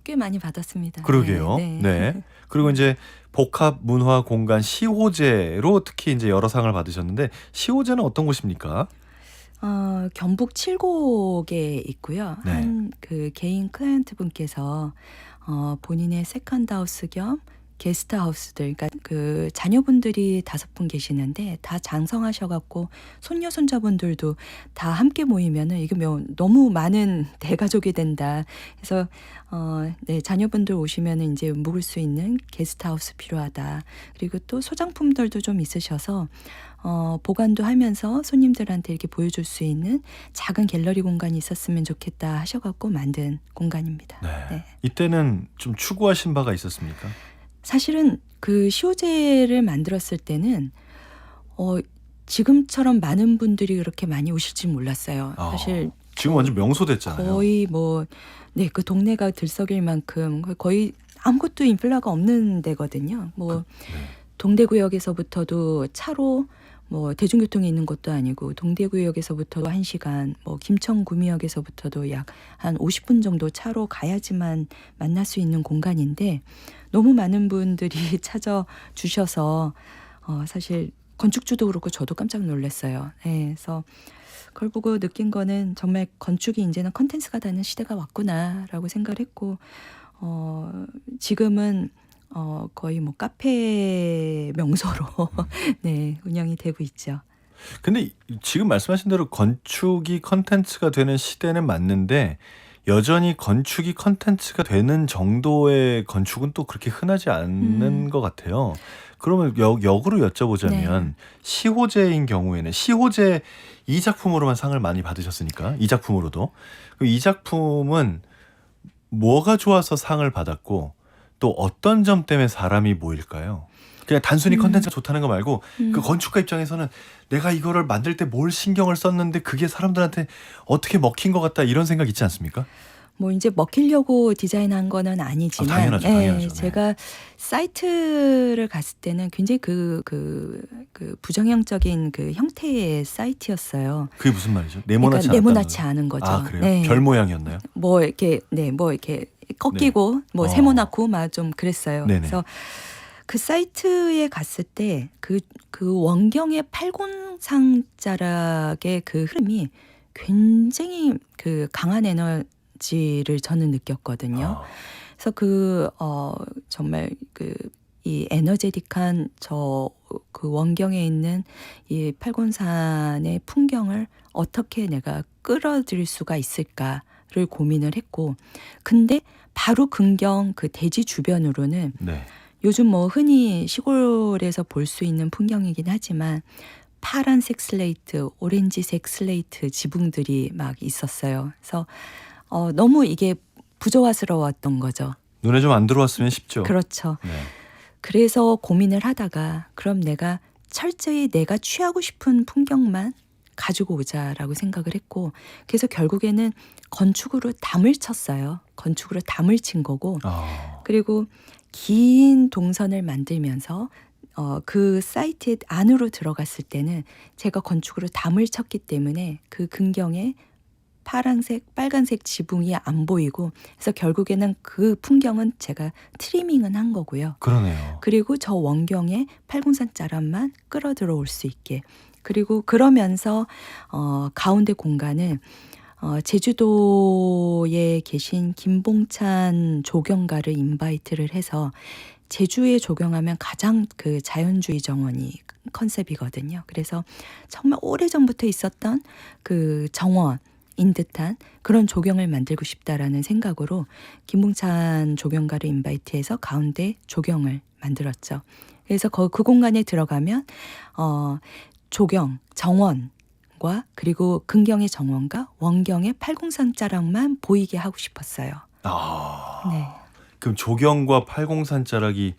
Speaker 2: 꽤 많이 받았습니다.
Speaker 1: 그러게요.
Speaker 2: 네.
Speaker 1: 네. 그리고 이제 복합 문화 공간 시호제로 특히 이제 여러 상을 받으셨는데, 시호제는 어떤 곳입니까?
Speaker 2: 경북 칠곡에 있고요.
Speaker 1: 네.
Speaker 2: 한 그 개인 클라이언트 분께서 본인의 세컨드하우스 겸 게스트하우스들, 그러니까 그 자녀분들이 5분 계시는데 다 장성하셔갖고 손녀 손자분들도 다 함께 모이면은 이게 너무 많은 대가족이 된다. 그래서 네, 자녀분들 오시면은 이제 묵을 수 있는 게스트하우스 필요하다. 그리고 또 소장품들도 좀 있으셔서 보관도 하면서 손님들한테 이렇게 보여줄 수 있는 작은 갤러리 공간이 있었으면 좋겠다 하셔갖고 만든 공간입니다.
Speaker 1: 네.
Speaker 2: 네.
Speaker 1: 이때는 좀 추구하신 바가 있었습니까?
Speaker 2: 사실은 그 시호제를 만들었을 때는 지금처럼 많은 분들이 그렇게 많이 오실 줄 몰랐어요. 사실
Speaker 1: 지금 완전 명소됐잖아요.
Speaker 2: 거의 네, 그 동네가 들썩일 만큼 거의 아무것도 인플라가 없는 데거든요. 뭐
Speaker 1: 네.
Speaker 2: 동대구역에서부터도 차로 대중교통이 있는 것도 아니고 동대구역에서부터도 1시간, 김천구미역에서부터도 약 한 50분 정도 차로 가야지만 만날 수 있는 공간인데 너무 많은 분들이 찾아주셔서 사실 건축주도 그렇고 저도 깜짝 놀랐어요. 네, 그래서 그걸 보고 느낀 거는 정말 건축이 이제는 컨텐츠가 되는 시대가 왔구나라고 생각을 했고, 지금은 거의 카페 명소로 네, 운영이 되고 있죠.
Speaker 1: 근데 지금 말씀하신 대로 건축이 컨텐츠가 되는 시대는 맞는데, 여전히 건축이 컨텐츠가 되는 정도의 건축은 또 그렇게 흔하지 않는 것 같아요. 그러면 역으로 여쭤보자면
Speaker 2: 네.
Speaker 1: 시호제인 경우에는 시호제 이 작품으로만 상을 많이 받으셨으니까 이 작품으로도 그럼 이 작품은 뭐가 좋아서 상을 받았고 또 어떤 점 때문에 사람이 모일까요? 그냥 단순히 컨텐츠가 좋다는 거 말고 그 건축가 입장에서는 내가 이거를 만들 때 뭘 신경을 썼는데 그게 사람들한테 어떻게 먹힌 것 같다 이런 생각 있지 않습니까?
Speaker 2: 뭐 이제 먹히려고 디자인한 거는 아니지만,
Speaker 1: 당연하죠, 당연하죠. 네.
Speaker 2: 제가 사이트를 갔을 때는 굉장히 그 부정형적인 그 형태의 사이트였어요.
Speaker 1: 그게 무슨 말이죠?
Speaker 2: 그러니까 네모나지 않은 거죠.
Speaker 1: 아 그래요?
Speaker 2: 네.
Speaker 1: 별 모양이었나요?
Speaker 2: 뭐 이렇게 꺾이고 뭐 세모나고 막 좀 그랬어요.
Speaker 1: 네네.
Speaker 2: 그래서 그 사이트에 갔을 때 그 원경의 팔공상자락의 그 흐름이 굉장히 그 강한 에너지를 저는 느꼈거든요. 그래서 정말 이 에너제틱한 그 원경에 있는 이 팔곤산의 풍경을 어떻게 내가 끌어들일 수가 있을까를 고민을 했고, 근데 바로 근경 그 대지 주변으로는
Speaker 1: 네.
Speaker 2: 요즘 뭐 흔히 시골에서 볼 수 있는 풍경이긴 하지만 파란색 슬레이트, 오렌지색 슬레이트 지붕들이 막 있었어요. 그래서 너무 이게 부조화스러웠던 거죠.
Speaker 1: 눈에 좀 안 들어왔으면 싶죠.
Speaker 2: 그렇죠.
Speaker 1: 네.
Speaker 2: 그래서 고민을 하다가 그럼 내가 철저히 내가 취하고 싶은 풍경만 가지고 오자라고 생각을 했고, 그래서 결국에는 건축으로 담을 쳤어요. 건축으로 담을 친 거고, 그리고 긴 동선을 만들면서 그 사이트 안으로 들어갔을 때는 제가 건축으로 담을 쳤기 때문에 그 근경에 파란색, 빨간색 지붕이 안 보이고, 그래서 결국에는 그 풍경은 제가 트리밍은 한 거고요.
Speaker 1: 그러네요.
Speaker 2: 그리고 저 원경에 팔공산 자락만 끌어들어올 수 있게. 그리고 그러면서 가운데 공간은 제주도에 계신 김봉찬 조경가를 인바이트를 해서, 제주에 조경하면 가장 그 자연주의 정원이 컨셉이거든요. 그래서 정말 오래전부터 있었던 그 정원인 듯한 그런 조경을 만들고 싶다라는 생각으로 김봉찬 조경가를 인바이트해서 가운데 조경을 만들었죠. 그래서 그 공간에 들어가면 조경, 정원과 그리고 근경의 정원과 원경의 팔공산 자락만 보이게 하고 싶었어요. 네.
Speaker 1: 그럼 조경과 팔공산 자락이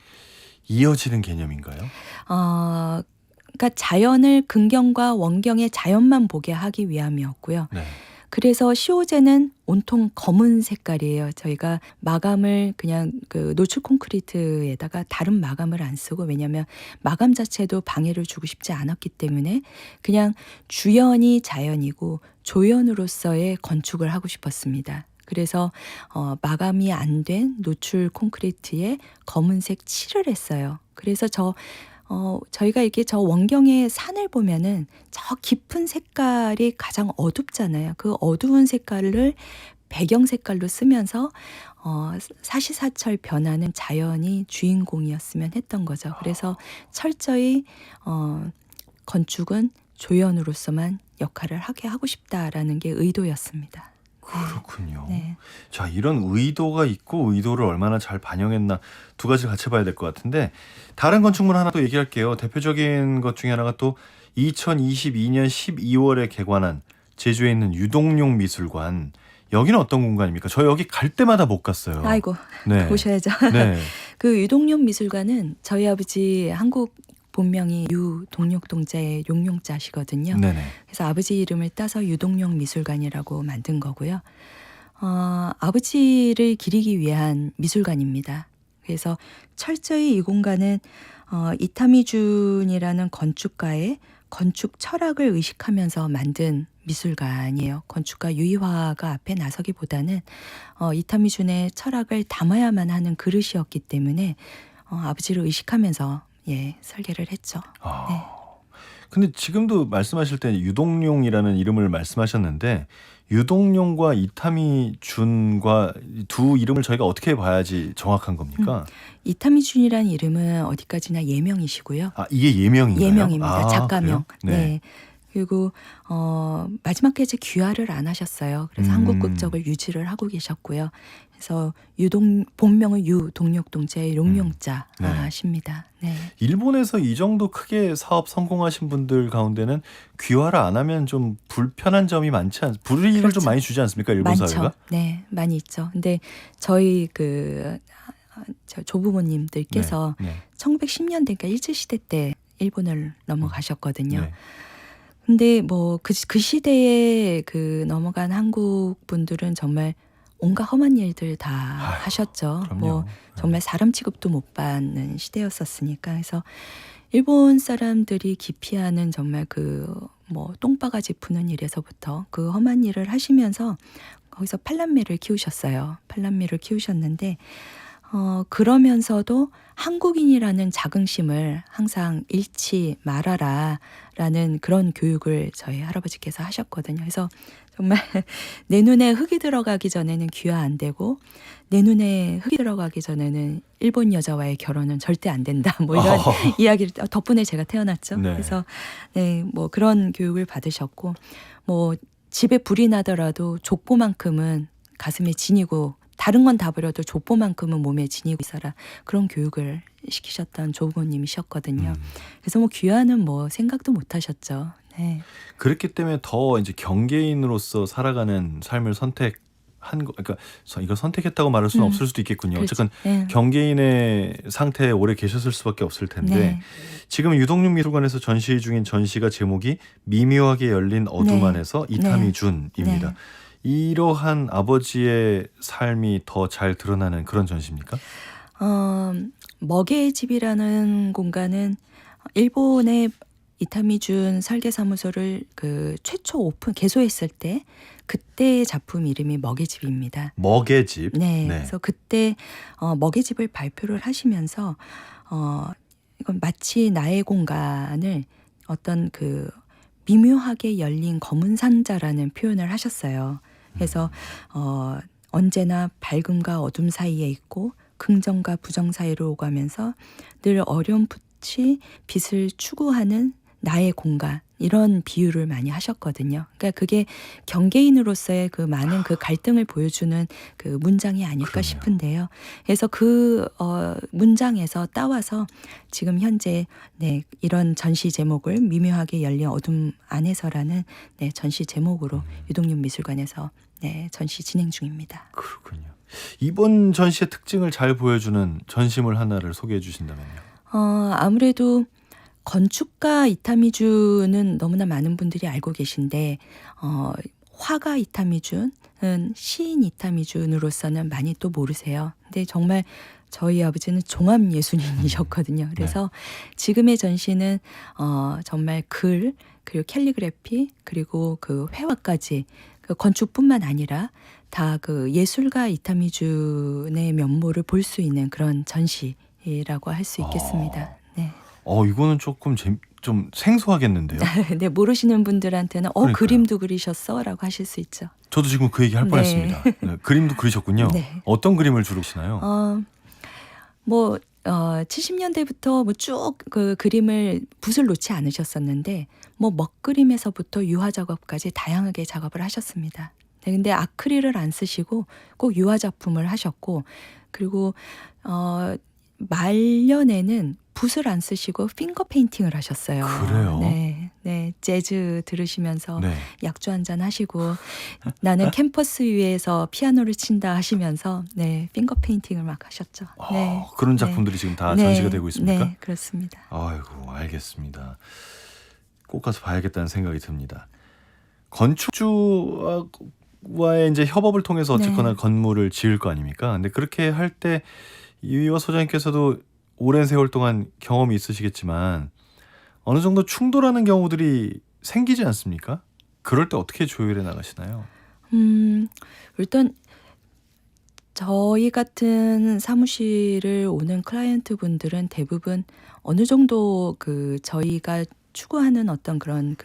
Speaker 1: 이어지는 개념인가요?
Speaker 2: 그러니까 자연을 근경과 원경의 자연만 보게 하기 위함이었고요.
Speaker 1: 네.
Speaker 2: 그래서 시호제는 온통 검은 색깔이에요. 저희가 마감을 그냥 그 노출 콘크리트에다가 다른 마감을 안 쓰고, 왜냐하면 마감 자체도 방해를 주고 싶지 않았기 때문에 그냥 주연이 자연이고 조연으로서의 건축을 하고 싶었습니다. 그래서 마감이 안 된 노출 콘크리트에 검은색 칠을 했어요. 그래서 저희가 이렇게 저 원경의 산을 보면은 저 깊은 색깔이 가장 어둡잖아요. 그 어두운 색깔을 배경 색깔로 쓰면서 사시사철 변하는 자연이 주인공이었으면 했던 거죠. 그래서 철저히 건축은 조연으로서만 역할을 하게 하고 싶다라는 게 의도였습니다.
Speaker 1: 그렇군요.
Speaker 2: 네.
Speaker 1: 자, 이런 의도가 있고 의도를 얼마나 잘 반영했나 두 가지를 같이 봐야 될 것 같은데, 다른 건축물 하나 또 얘기할게요. 대표적인 것 중에 하나가 또 2022년 12월에 개관한 제주에 있는 유동용 미술관. 여기는 어떤 공간입니까? 저 여기 갈 때마다 못 갔어요.
Speaker 2: 아이고,
Speaker 1: 네.
Speaker 2: 보셔야죠.
Speaker 1: 네.
Speaker 2: 그 유동용 미술관은 저희 아버지 한국 본명이 유동력동자의 용용자시거든요.
Speaker 1: 네네.
Speaker 2: 그래서 아버지 이름을 따서 유동용 미술관이라고 만든 거고요. 아버지를 기리기 위한 미술관입니다. 그래서 철저히 이 공간은 이타미준이라는 건축가의 건축 철학을 의식하면서 만든 미술관이에요. 건축가 유이화가 앞에 나서기보다는 이타미준의 철학을 담아야만 하는 그릇이었기 때문에 아버지를 의식하면서 설계를 했죠. 네.
Speaker 1: 근데 지금도 말씀하실 때 유동용이라는 이름을 말씀하셨는데, 유동용과 이타미준과 두 이름을 저희가 어떻게 봐야지 정확한 겁니까?
Speaker 2: 이타미준이라는 이름은 어디까지나 예명이시고요.
Speaker 1: 이게 예명인가요?
Speaker 2: 예명입니다. 작가명.
Speaker 1: 그래요? 네.
Speaker 2: 네. 그리고 마지막까지 귀화를 안 하셨어요. 그래서 한국 국적을 유지를 하고 계셨고요. 그래서 본명은 유동력동자의 용용자십니다. 네.
Speaker 1: 일본에서 이 정도 크게 사업 성공하신 분들 가운데는 귀화를 안 하면 좀 불편한 점이 불이익을
Speaker 2: 그렇죠.
Speaker 1: 좀 많이 주지 않습니까? 일본
Speaker 2: 많죠.
Speaker 1: 사회가?
Speaker 2: 네, 많이 있죠. 근데 저희 저 조부모님들께서
Speaker 1: 네.
Speaker 2: 1910년대, 그러니까 일제시대 때 일본을 넘어가셨거든요.
Speaker 1: 네.
Speaker 2: 근데 뭐 그 시대에 넘어간 한국 분들은 정말 온갖 험한 일들 다
Speaker 1: 아유,
Speaker 2: 하셨죠.
Speaker 1: 그럼요.
Speaker 2: 뭐 정말 사람 취급도 못 받는 시대였었으니까. 그래서 일본 사람들이 기피하는 정말 뭐 똥바가지 푸는 일에서부터 그 험한 일을 하시면서 거기서 팔남매를 키우셨어요. 팔남매를 키우셨는데 그러면서도 한국인이라는 자긍심을 항상 잃지 말아라라는 그런 교육을 저희 할아버지께서 하셨거든요. 그래서 정말 내 눈에 흙이 들어가기 전에는 귀화 안 되고 내 눈에 흙이 들어가기 전에는 일본 여자와의 결혼은 절대 안 된다. 뭐 이런 이야기를 덕분에 제가 태어났죠.
Speaker 1: 네.
Speaker 2: 그래서 네, 뭐 그런 교육을 받으셨고 뭐 집에 불이 나더라도 족보만큼은 가슴에 지니고 다른 건 다 버려도 족보만큼은 몸에 지니고 있어라. 그런 교육을 시키셨던 조부모님이셨거든요. 그래서 뭐 귀화는 뭐 생각도 못 하셨죠. 네.
Speaker 1: 그렇기 때문에 더 이제 경계인으로서 살아가는 삶을 그러니까 이거 선택했다고 말할 수는 없을 수도 있겠군요.
Speaker 2: 그렇죠.
Speaker 1: 어쨌건
Speaker 2: 네.
Speaker 1: 경계인의 상태에 오래 계셨을 수밖에 없을 텐데
Speaker 2: 네.
Speaker 1: 지금 유동육 미술관에서 전시 중인 전시가 제목이 미묘하게 열린 어둠
Speaker 2: 네.
Speaker 1: 안에서 이타미 준입니다.
Speaker 2: 네.
Speaker 1: 이러한 아버지의 삶이 더 잘 드러나는 그런 전시입니까?
Speaker 2: 먹의 집이라는 공간은 일본의 이타미준 설계사무소를 최초 개소했을 때 그때의 작품 이름이 먹의 집입니다.
Speaker 1: 먹의 집.
Speaker 2: 네. 그래서 그때 먹의 집을 발표를 하시면서 이건 마치 나의 공간을 어떤 미묘하게 열린 검은 상자라는 표현을 하셨어요. 그래서 언제나 밝음과 어둠 사이에 있고 긍정과 부정 사이로 오가면서 늘 어렴풋이 빛을 추구하는 나의 공간, 이런 비유를 많이 하셨거든요. 그러니까 그게 경계인으로서의 많은 갈등을 보여주는 문장이 아닐까
Speaker 1: 그럼요.
Speaker 2: 싶은데요. 그래서 문장에서 따와서 지금 현재 이런 전시 제목을 미묘하게 열린 어둠 안에서라는 전시 제목으로 유동육 미술관에서 전시 진행 중입니다.
Speaker 1: 그렇군요. 이번 전시의 특징을 잘 보여주는 전시물 하나를 소개해 주신다면요.
Speaker 2: 아무래도 건축가 이타미준은 너무나 많은 분들이 알고 계신데 화가 이타미준은 시인 이타미준으로서는 많이 또 모르세요. 근데 정말 저희 아버지는 종합 예술인이셨거든요. 그래서 지금의 전시는 정말 글, 그리고 캘리그래피, 그리고 회화까지 건축뿐만 아니라 다 예술가 이타미준의 면모를 볼 수 있는 그런 전시라고 할 수 있겠습니다. 네.
Speaker 1: 이거는 조금 좀 생소하겠는데요.
Speaker 2: 네, 모르시는 분들한테는
Speaker 1: 그러니까요.
Speaker 2: 그림도 그리셨어라고 하실 수 있죠.
Speaker 1: 저도 지금 그 얘기 할 뻔했습니다. 네, 그림도 그리셨군요.
Speaker 2: 네.
Speaker 1: 어떤 그림을 주로 그리시나요?
Speaker 2: 70년대부터 쭉 그림을 붓을 놓지 않으셨었는데 먹그림에서부터 유화 작업까지 다양하게 작업을 하셨습니다. 네, 근데 아크릴을 안 쓰시고 꼭 유화 작품을 하셨고, 그리고 말년에는 붓을 안 쓰시고 핑거 페인팅을 하셨어요.
Speaker 1: 그래요?
Speaker 2: 네, 재즈 들으시면서
Speaker 1: 네.
Speaker 2: 약주 한잔 하시고 나는 캠퍼스 위에서 피아노를 친다 하시면서 핑거 페인팅을 막 하셨죠.
Speaker 1: 그런 작품들이 지금 다 전시가 되고 있습니까?
Speaker 2: 네, 그렇습니다.
Speaker 1: 아이고, 알겠습니다. 꼭 가서 봐야겠다는 생각이 듭니다. 건축주와의 이제 협업을 통해서 어쨌거나 건물을 지을 거 아닙니까? 근데 그렇게 할 때 이휘화 소장님께서도 오랜 세월 동안 경험이 있으시겠지만 어느 정도 충돌하는 경우들이 생기지 않습니까? 그럴 때 어떻게 조율해 나가시나요?
Speaker 2: 일단 저희 같은 사무실을 오는 클라이언트 분들은 대부분 어느 정도 저희가 추구하는 어떤 그런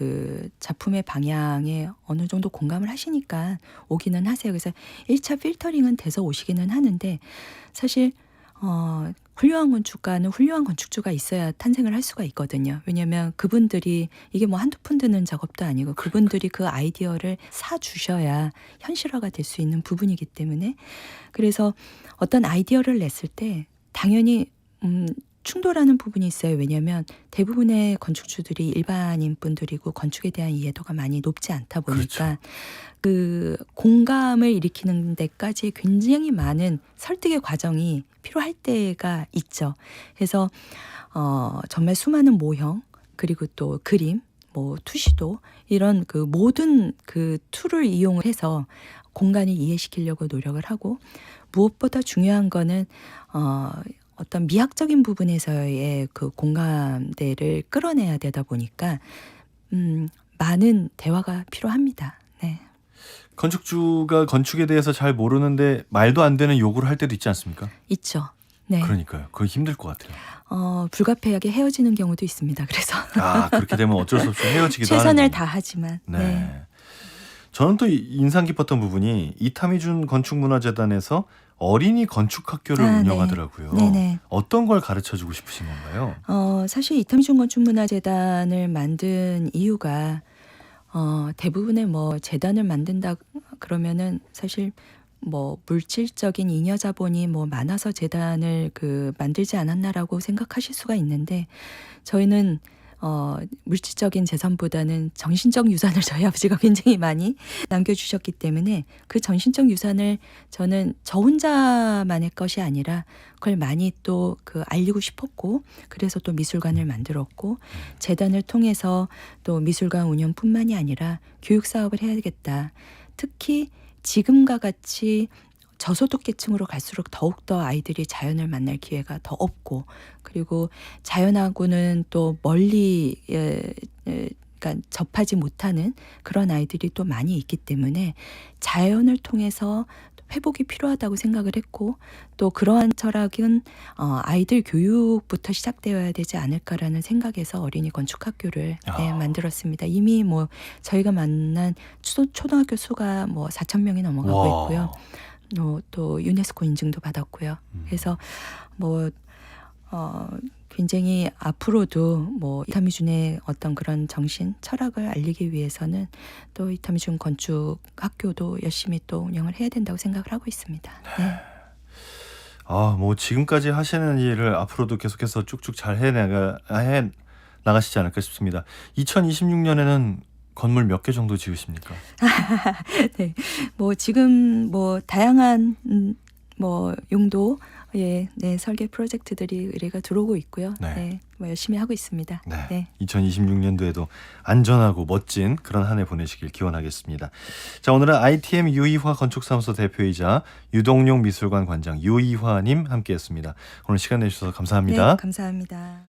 Speaker 2: 작품의 방향에 어느 정도 공감을 하시니까 오기는 하세요. 그래서 1차 필터링은 돼서 오시기는 하는데 사실 훌륭한 건축가는 훌륭한 건축주가 있어야 탄생을 할 수가 있거든요. 왜냐하면 그분들이 이게 뭐 한두 푼 드는 작업도 아니고 그분들이 그 아이디어를 사주셔야 현실화가 될 수 있는 부분이기 때문에 그래서 어떤 아이디어를 냈을 때 당연히 충돌하는 부분이 있어요. 왜냐하면 대부분의 건축주들이 일반인 분들이고 건축에 대한 이해도가 많이 높지 않다 보니까 그 공감을 일으키는 데까지 굉장히 많은 설득의 과정이 필요할 때가 있죠. 그래서 정말 수많은 모형 그리고 또 그림 뭐 투시도 이런 그 모든 그 툴을 이용을 해서 공간을 이해시키려고 노력을 하고 무엇보다 중요한 거는 어떤 미학적인 부분에서의 그 공감대를 끌어내야 되다 보니까 많은 대화가 필요합니다. 네.
Speaker 1: 건축주가 건축에 대해서 잘 모르는데 말도 안 되는 요구를 할 때도 있지 않습니까?
Speaker 2: 있죠. 네.
Speaker 1: 그러니까요. 그거 힘들 것 같아요.
Speaker 2: 불가피하게 헤어지는 경우도 있습니다. 그래서
Speaker 1: 그렇게 되면 어쩔 수 없이 헤어지기도 하는.
Speaker 2: 최선을 다하지만.
Speaker 1: 네.
Speaker 2: 네.
Speaker 1: 저는 또 인상 깊었던 부분이 이타미준 건축문화재단에서 어린이 건축학교를
Speaker 2: 네.
Speaker 1: 운영하더라고요.
Speaker 2: 네네.
Speaker 1: 어떤 걸 가르쳐주고 싶으신 건가요?
Speaker 2: 사실 이타미준 건축문화재단을 만든 이유가 대부분의 뭐 재단을 만든다 그러면은 사실 뭐 물질적인 잉여 자본이 뭐 많아서 재단을 만들지 않았나라고 생각하실 수가 있는데 저희는 물질적인 재산보다는 정신적 유산을 저희 아버지가 굉장히 많이 남겨주셨기 때문에 그 정신적 유산을 저는 저 혼자만의 것이 아니라 그걸 많이 또 알리고 싶었고 그래서 또 미술관을 만들었고 재단을 통해서 또 미술관 운영뿐만이 아니라 교육 사업을 해야겠다. 특히 지금과 같이 저소득 계층으로 갈수록 더욱더 아이들이 자연을 만날 기회가 더 없고 그리고 자연하고는 또 멀리 그러니까 접하지 못하는 그런 아이들이 또 많이 있기 때문에 자연을 통해서 회복이 필요하다고 생각을 했고 또 그러한 철학은 아이들 교육부터 시작되어야 되지 않을까라는 생각에서 어린이 건축학교를 만들었습니다. 이미 뭐 저희가 만난 초등학교 수가 뭐 4,000명이 넘어가고 있고요. 또 유네스코 인증도 받았고요. 그래서 뭐 굉장히 앞으로도 뭐 이타미준의 어떤 그런 정신, 철학을 알리기 위해서는 또 이타미준 건축학교도 열심히 또 운영을 해야 된다고 생각을 하고 있습니다. 네.
Speaker 1: 뭐 지금까지 하시는 일을 앞으로도 계속해서 쭉쭉 잘 해 나가시지 않을까 싶습니다. 2026년에는 건물 몇 개 정도 지으십니까?
Speaker 2: 네, 뭐 지금 뭐 다양한 뭐 용도의 설계 프로젝트들이 의뢰가 들어오고 있고요. 네, 뭐 열심히 하고 있습니다.
Speaker 1: 네. 2026년도에도 안전하고 멋진 그런 한 해 보내시길 기원하겠습니다. 자, 오늘은 ITM 유이화 건축사무소 대표이자 유동용 미술관 관장 유이화님 함께했습니다. 오늘 시간 내주셔서 감사합니다.
Speaker 2: 네, 감사합니다.